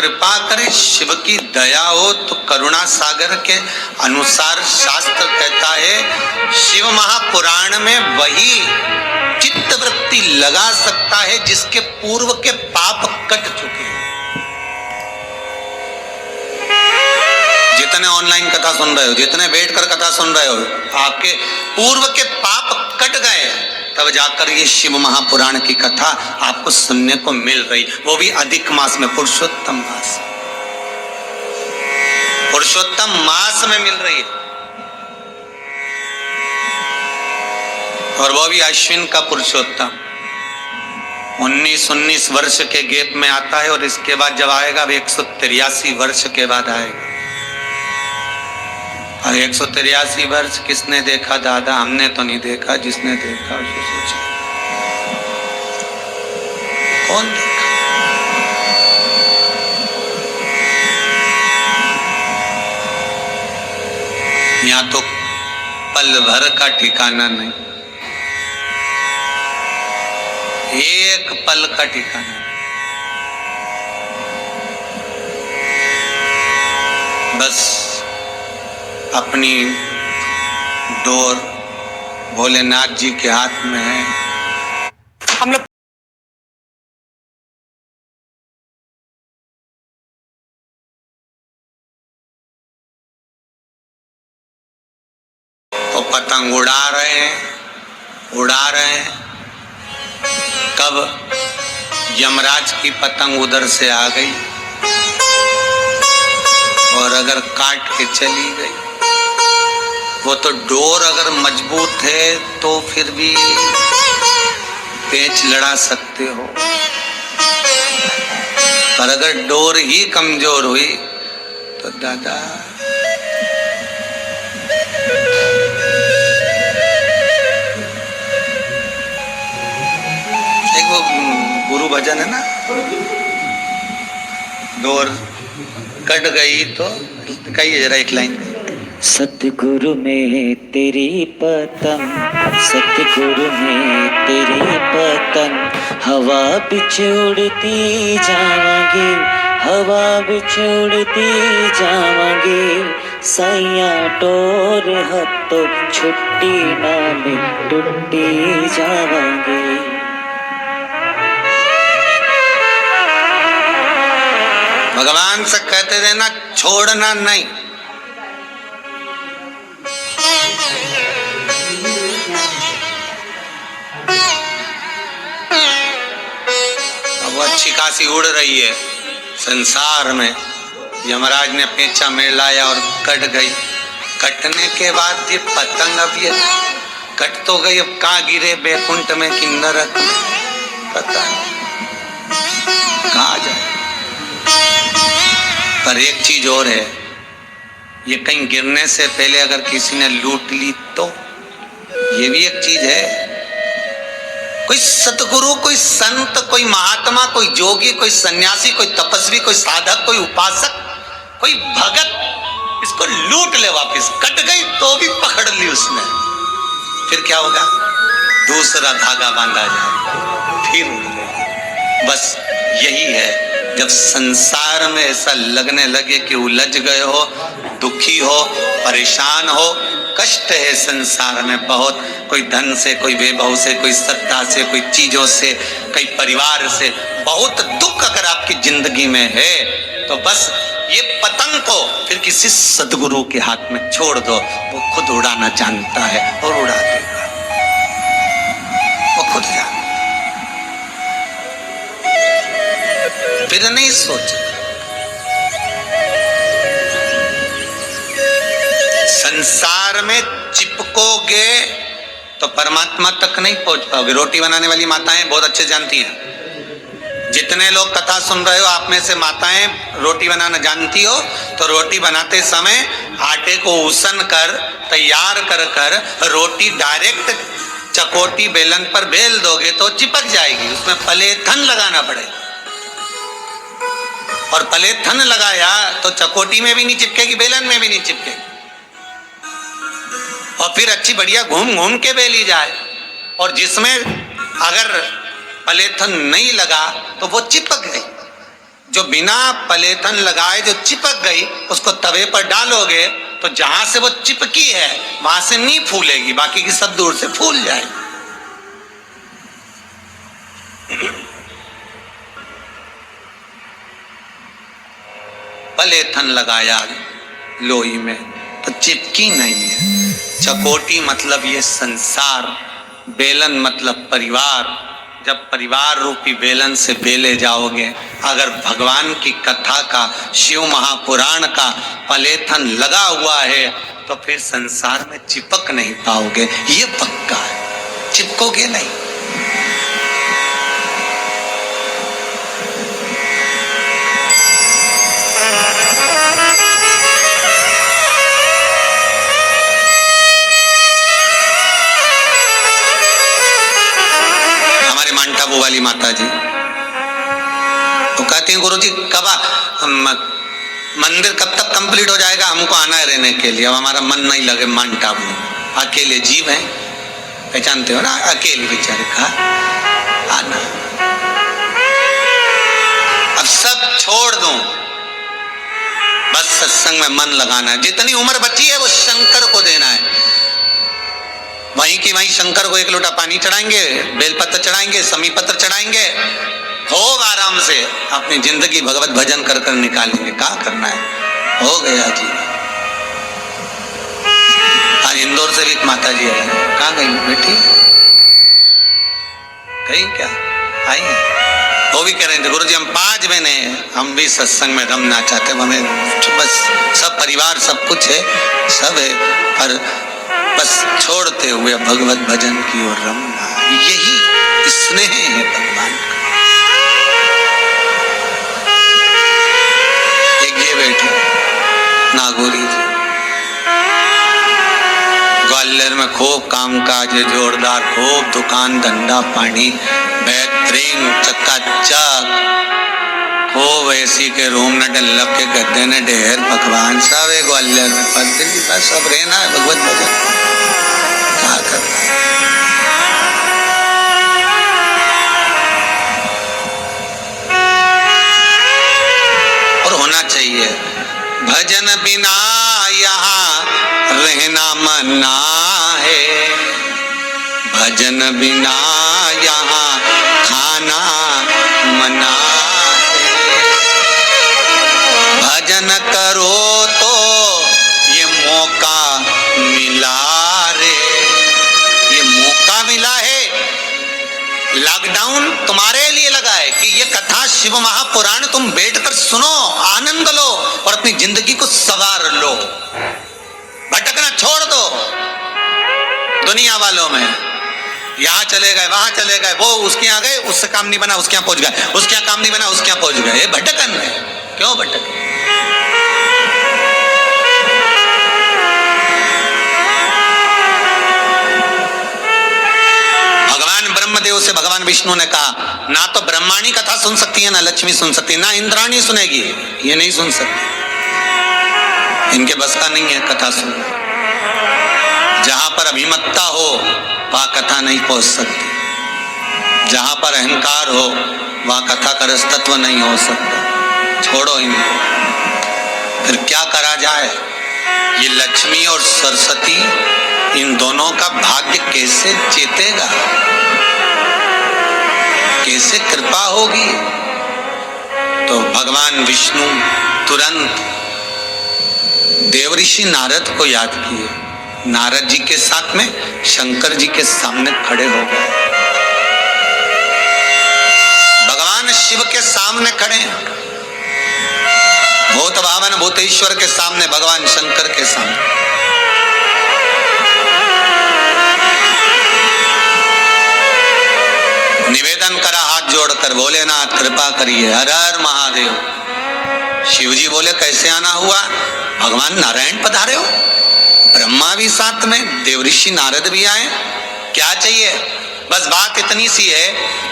कृपा करे, शिव की दया हो तो करुणा सागर के अनुसार शास्त्र कहता है शिव महापुराण में वही चित्त वृत्ति लगा सकता है जिसके पूर्व के पाप कट चुके हैं। जितने ऑनलाइन कथा सुन रहे हो, जितने बैठकर कथा सुन रहे हो, आपके पूर्व के पाप कट गए, तब जाकर ये शिव महापुराण की कथा आपको सुनने को मिल रही, वो भी अधिक मास में, पुरुषोत्तम मास, पुरुषोत्तम मास में मिल रही है। और वो भी अश्विन का पुरुषोत्तम 19 वर्ष के गैप में आता है, और इसके बाद जब आएगा 183 वर्ष के बाद आएगा। और 183 वर्ष किसने देखा दादा? हमने तो नहीं देखा, जिसने देखा उसे सोचा कौन देखा? यहाँ तो पल भर का ठिकाना नहीं, एक पल का ठिकाना नहीं। बस अपनी डोर भोलेनाथ जी के हाथ में है। हम लोग तो पतंग उड़ा रहे हैं। कब यमराज की पतंग उधर से आ गई और अगर काट के चली गई, वो तो डोर अगर मजबूत है तो फिर भी पेंच लड़ा सकते हो, पर अगर डोर ही कमजोर हुई तो दादा एक वो गुरु भजन है ना, डोर कट गई तो कहिए जरा एक लाइन। सतगुरु में तेरी पतंग, सतगुरु में तेरी पतंग, हवा बिच उड़ती जावांगी, हवा बिच उड़ती जावांगी, सैया टोर हत्तो छुट्टी ना में टूटी जावांगी। भगवान से कहते थे ना, छोड़ना नहीं। अब वो अच्छी खासी उड़ रही है संसार में, यमराज ने पेंचा में लाया और कट गई। कटने के बाद ये पतंग अब ये कट तो गई, अब कहाँ गिरे, बैकुंठ में कि नरक में, पता नहीं कहाँ जाए। पर एक चीज और है, ये कहीं गिरने से पहले अगर किसी ने लूट ली तो ये भी एक चीज है। कोई सतगुरु, कोई संत, कोई महात्मा, कोई जोगी, कोई सन्यासी, कोई तपस्वी, कोई साधक, कोई उपासक, कोई भगत इसको लूट ले वापस, कट गई तो भी पकड़ ली उसने, फिर क्या होगा? दूसरा धागा बांधा जाए, फिर उड़ गई। बस यही है, जब संसार में ऐसा लगने लगे कि उलझ गए हो, दुखी हो, परेशान हो, कष्ट है संसार में बहुत, कोई धन से, कोई वैभव से, कोई सत्ता से, कोई चीजों से, कोई परिवार से, बहुत दुख अगर आपकी जिंदगी में है, तो बस ये पतंग को फिर किसी सद्गुरु के हाथ में छोड़ दो, वो खुद उड़ाना जानता है और उड़ा देगा, वो खुद जानता, फिर नहीं सोचता। संसार में चिपकोगे तो परमात्मा तक नहीं पहुंच पाओगे। रोटी बनाने वाली माताएं बहुत अच्छे जानती हैं, जितने लोग कथा सुन रहे हो आप में से माताएं रोटी बनाना जानती हो, तो रोटी बनाते समय आटे को उसन कर तैयार कर कर रोटी डायरेक्ट चकोटी बेलन पर बेल दोगे तो चिपक जाएगी, उसमें पलेथन लगाना पड़ेगा, और पलेथन लगाया तो चकोटी में भी नहीं चिपकेगी, बेलन में भी नहीं चिपकेगी, और फिर अच्छी बढ़िया घूम घूम के बेली जाए, और जिसमें अगर पलेथन नहीं लगा तो वो चिपक गई। जो बिना पलेथन लगाए जो चिपक गई उसको तवे पर डालोगे तो जहां से वो चिपकी है वहां से नहीं फूलेगी, बाकी की सब दूर से फूल जाएगी। पलेथन लगाया लोई में तो चिपकी नहीं है। चकोटी मतलब ये संसार, बेलन मतलब परिवार। जब परिवार रूपी बेलन से बेले जाओगे, अगर भगवान की कथा का, शिव महापुराण का पलेथन लगा हुआ है तो फिर संसार में चिपक नहीं पाओगे, ये पक्का है, चिपकोगे नहीं। वो वाली माता जी तो कहती हैं गुरुजी कब मंदिर कब तक कंप्लीट हो जाएगा, हमको आना है रहने के लिए, अब हमारा मन नहीं लगे माउंट आबू, अकेले जीव हैं, पहचानते हो ना, अकेले बेचारे कहा आना। अब सब छोड़ दो, बस सत्संग में मन लगाना है। जितनी उम्र बची है वो शंकर को देना है, वहीं की वहीं शंकर को एक लोटा पानी चढ़ाएंगे, बेलपत्र चढ़ाएंगे, समी पत्र चढ़ाएंगे, खूब आराम से अपनी जिंदगी भगवत भजन कर कर निकालेंगे। क्या करना है, हो गया जी। आज इंदौर से भी एक माता जी आई, कहाँ गई बेटी, कहीं क्या आई है, वो भी कह रहे थे गुरुजी हम 5 महीने हम भी सत्संग में रमना चाहते हैं, हमें बस सब परिवार सब कुछ है, सब है, पर बस छोड़ते हुए भगवत भजन की ओर रमना, यही स्नेह है भगवान का। एक ये बैठे नागौरी जी, ग्वालियर में खूब काम काज है जोरदार, खूब दुकान धंधा पानी बेहतरीन चकाचक, खूब एसी के रूम ने डल्लब के गद्दे ने ढेर पकवान सब है ग्वालियर में, पर दिल्ली बस अब रहना है भगवत भजन, क्या करना है। और होना चाहिए, भजन बिना यहाँ रहना मना है, भजन बिना यहाँ खाना मना है, भजन करो तो ये मौका मिला रे, ये मौका मिला है, लॉकडाउन तुम्हारे लिए लगा है कि ये कथा शिव महापुराण तुम बैठकर सुनो, आनंद लो और अपनी जिंदगी को संवार लो। भटकना छोड़ दो दुनिया वालों में, यहाँ चले गए वहां चले गए, वो उसके यहाँ गए उससे काम नहीं बना उसके यहाँ पहुंच गए, उसके यहाँ काम नहीं बना उसके यहाँ पहुंच गए, ये भटकन है। क्यों भटक, ब्रह्मदेव से भगवान विष्णु ने कहा ना तो ब्रह्माणी कथा सुन सकती है, ना लक्ष्मी सुन सकती है, ना इंद्राणी सुनेगी, ये नहीं सुन सकती, इनके बस का नहीं है कथा सुनना। जहां पर अभिमत्ता हो वहां कथा नहीं पहुंच सकती, जहां पर अहंकार हो वहां कथा का रसतत्व नहीं हो सकता। छोड़ो इनको, फिर क्या करा जाए। ये लक्ष्मी और सरस्वती इन दोनों का भाग्य कैसे चेतेगा, कैसे कृपा होगी। तो भगवान विष्णु तुरंत देवऋषि नारद को याद किए, नारद जी के साथ में शंकर जी के सामने खड़े हो गए, भगवान शिव के सामने खड़े, भूत भावन भूतेश्वर के सामने, भगवान शंकर के सामने। निवेदन करा हाथ जोड़कर, भोलेनाथ कृपा करिए, हर हर महादेव। शिव जी बोले कैसे आना हुआ, भगवान नारायण पधारे हो, ब्रह्मा भी साथ में, देवऋषि नारद भी आए, क्या चाहिए। बस बात इतनी सी है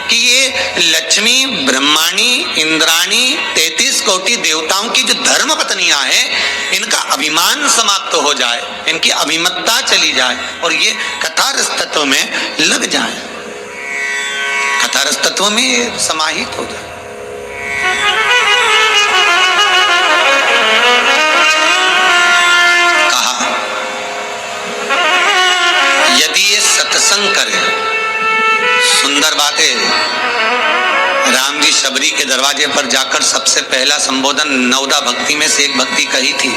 कि ये लक्ष्मी ब्रह्माणी इंद्राणी 33 कोटि देवताओं की जो धर्म पत्नियां हैं इनका अभिमान समाप्त हो जाए, इनकी अभिमत्ता चली जाए और ये कथारस तत्व में लग जाए, कथारस तत्व में समाहित हो जाए। यदि ये सत्संग करे, सुंदर बात है, राम जी शबरी के दरवाजे पर जाकर सबसे पहला संबोधन 9 भक्ति में से एक भक्ति कही थी।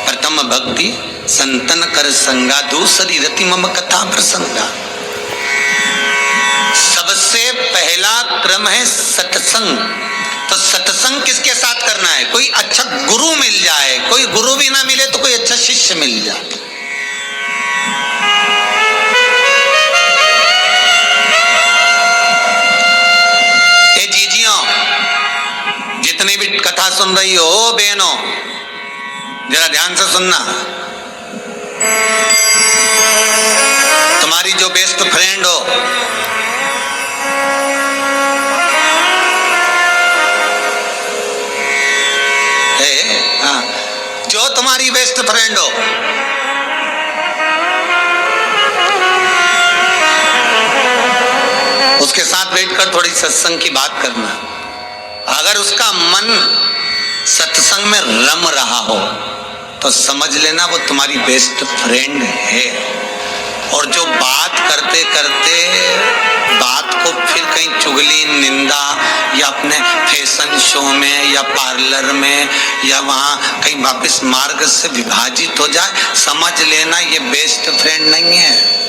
प्रथम भक्ति संतन कर संगा, दूसरी रति मम कथा प्रसंगा। सबसे पहला क्रम है सत्संग। तो सत्संग किसके साथ करना है? कोई अच्छा गुरु मिल जाए, कोई गुरु भी ना मिले तो कोई अच्छा शिष्य मिल जाए। ए जीजियों, जितनी भी कथा सुन रही हो बहनों, जरा ध्यान से सुनना। तुम्हारी जो बेस्ट फ्रेंड हो, जो तुम्हारी बेस्ट फ्रेंड हो, उसके साथ बैठकर थोड़ी सत्संग की बात करना। अगर उसका मन सत्संग में रम रहा हो तो समझ लेना वो तुम्हारी बेस्ट फ्रेंड है। और जो बात करते करते बात को फिर कहीं चुगली, निंदा या अपने फैशन शो में या पार्लर में या वहाँ कहीं वापस मार्ग से विभाजित हो जाए, समझ लेना ये बेस्ट फ्रेंड नहीं है।